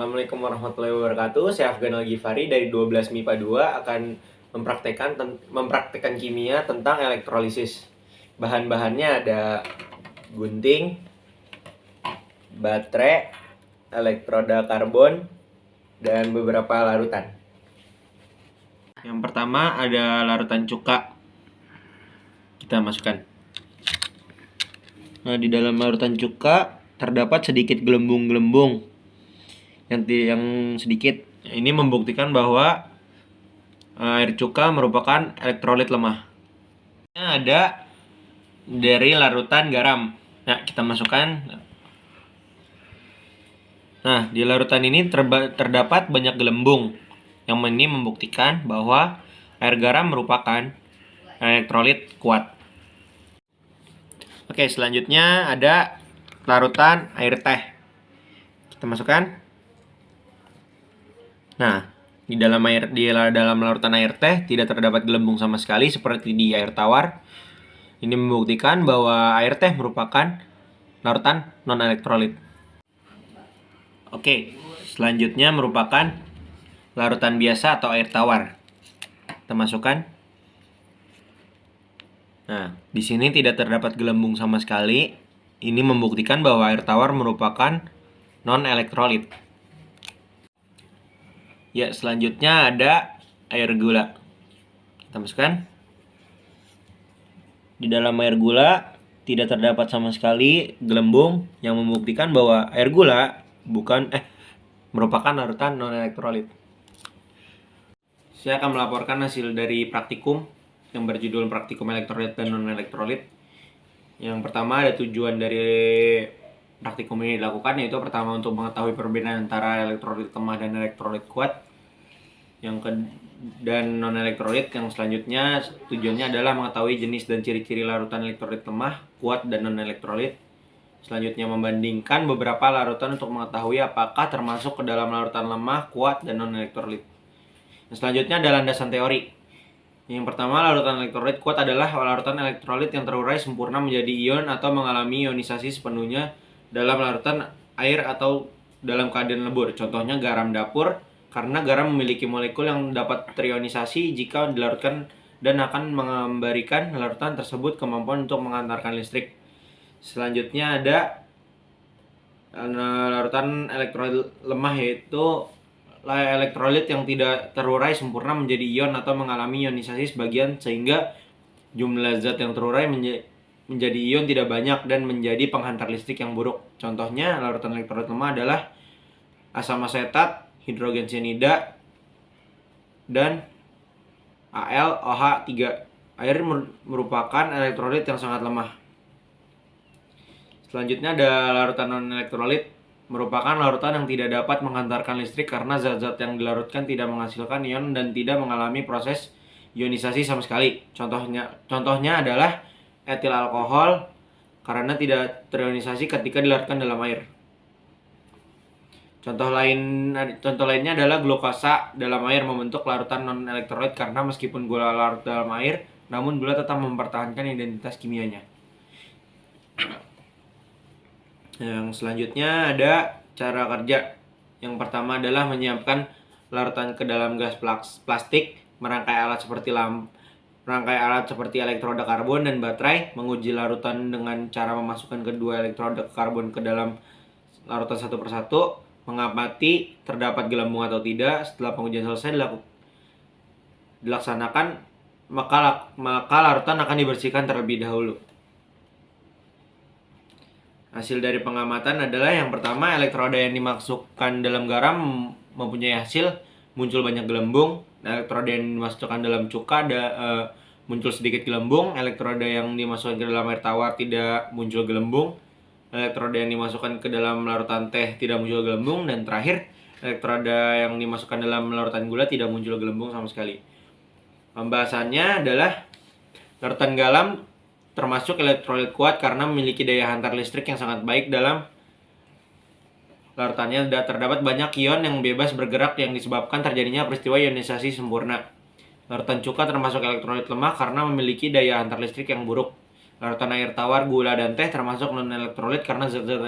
Assalamualaikum warahmatullahi wabarakatuh. Saya Afgan Al-Ghifari dari 12 MIPA 2 akan mempraktekkan kimia tentang elektrolisis. Bahan-bahannya ada gunting, baterai, elektroda karbon, dan beberapa larutan. Yang pertama ada larutan cuka. Kita masukkan. Nah, di dalam larutan cuka terdapat sedikit gelembung-gelembung yang sedikit. Ini membuktikan bahwa air cuka merupakan elektrolit lemah. Ada dari larutan garam. Nah, kita masukkan. Nah, di larutan ini terdapat banyak gelembung. Yang ini membuktikan bahwa air garam merupakan elektrolit kuat. Oke, selanjutnya ada larutan air teh. Kita masukkan. Nah, di dalam larutan air teh tidak terdapat gelembung sama sekali seperti di air tawar. Ini membuktikan bahwa air teh merupakan larutan non-elektrolit. Oke, selanjutnya merupakan larutan biasa atau air tawar. Kita masukkan. Nah, di sini tidak terdapat gelembung sama sekali. Ini membuktikan bahwa air tawar merupakan non-elektrolit. Ya, selanjutnya ada air gula. Kita masukkan. Di dalam air gula tidak terdapat sama sekali gelembung yang membuktikan bahwa air gula merupakan larutan non-elektrolit. Saya akan melaporkan hasil dari praktikum yang berjudul praktikum elektrolit dan non-elektrolit. Yang pertama, ada tujuan dari praktikum ini dilakukan, yaitu pertama untuk mengetahui perbedaan antara elektrolit lemah dan elektrolit kuat. Dan non-elektrolit. Yang selanjutnya tujuannya adalah mengetahui jenis dan ciri-ciri larutan elektrolit lemah, kuat, dan non-elektrolit. Selanjutnya membandingkan beberapa larutan untuk mengetahui apakah termasuk ke dalam larutan lemah, kuat, dan non-elektrolit. Yang selanjutnya adalah landasan teori. Yang pertama, larutan elektrolit kuat adalah larutan elektrolit yang terurai sempurna menjadi ion atau mengalami ionisasi sepenuhnya dalam larutan air atau dalam keadaan lebur. Contohnya garam dapur, karena garam memiliki molekul yang dapat terionisasi jika dilarutkan dan akan memberikan larutan tersebut kemampuan untuk mengantarkan listrik. Selanjutnya ada larutan elektrolit lemah, yaitu elektrolit yang tidak terurai sempurna menjadi ion atau mengalami ionisasi sebagian sehingga jumlah zat yang terurai menjadi ion tidak banyak dan menjadi penghantar listrik yang buruk. Contohnya larutan elektrolit lemah adalah asam asetat, hidrogen sianida, dan AlOH3. Air merupakan elektrolit yang sangat lemah. Selanjutnya ada larutan non-elektrolit, merupakan larutan yang tidak dapat menghantarkan listrik karena zat-zat yang dilarutkan tidak menghasilkan ion dan tidak mengalami proses ionisasi sama sekali. Contohnya adalah etil alkohol karena tidak terionisasi ketika dilarutkan dalam air. Contoh lainnya adalah glukosa dalam air membentuk larutan non-elektrolit karena meskipun gula larut dalam air, namun gula tetap mempertahankan identitas kimianya. Yang selanjutnya ada cara kerja. Yang pertama adalah menyiapkan larutan ke dalam gas plastik, merangkai alat seperti elektroda karbon dan baterai, menguji larutan dengan cara memasukkan kedua elektroda karbon ke dalam larutan satu persatu, mengamati terdapat gelembung atau tidak. Setelah pengujian selesai dilaksanakan, maka larutan akan dibersihkan terlebih dahulu. Hasil dari pengamatan adalah yang pertama, elektroda yang dimasukkan dalam garam mempunyai hasil muncul banyak gelembung. Elektroda yang dimasukkan dalam cuka muncul sedikit gelembung. Elektroda yang dimasukkan ke dalam air tawar tidak muncul gelembung. Elektroda yang dimasukkan ke dalam larutan teh tidak muncul gelembung. Dan terakhir, elektroda yang dimasukkan dalam larutan gula tidak muncul gelembung sama sekali. Pembahasannya adalah larutan garam termasuk elektrolit kuat karena memiliki daya hantar listrik yang sangat baik. Dalam larutannya terdapat banyak ion yang bebas bergerak yang disebabkan terjadinya peristiwa ionisasi sempurna. Larutan cuka termasuk elektrolit lemah karena memiliki daya hantar listrik yang buruk. Larutan air tawar, gula, dan teh termasuk non-elektrolit karena zat-zat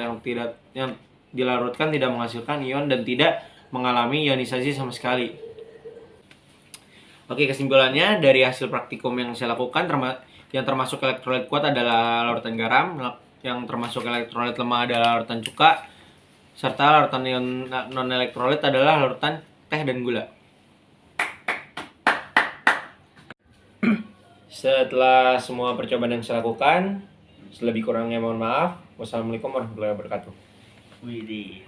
yang dilarutkan tidak menghasilkan ion dan tidak mengalami ionisasi sama sekali. Oke, kesimpulannya dari hasil praktikum yang saya lakukan, yang termasuk elektrolit kuat adalah larutan garam, yang termasuk elektrolit lemah adalah larutan cuka, serta larutan ion non-elektrolit adalah larutan teh dan gula. Setelah semua percobaan yang saya lakukan, selebih kurangnya mohon maaf. Wassalamualaikum warahmatullahi wabarakatuh. Widih.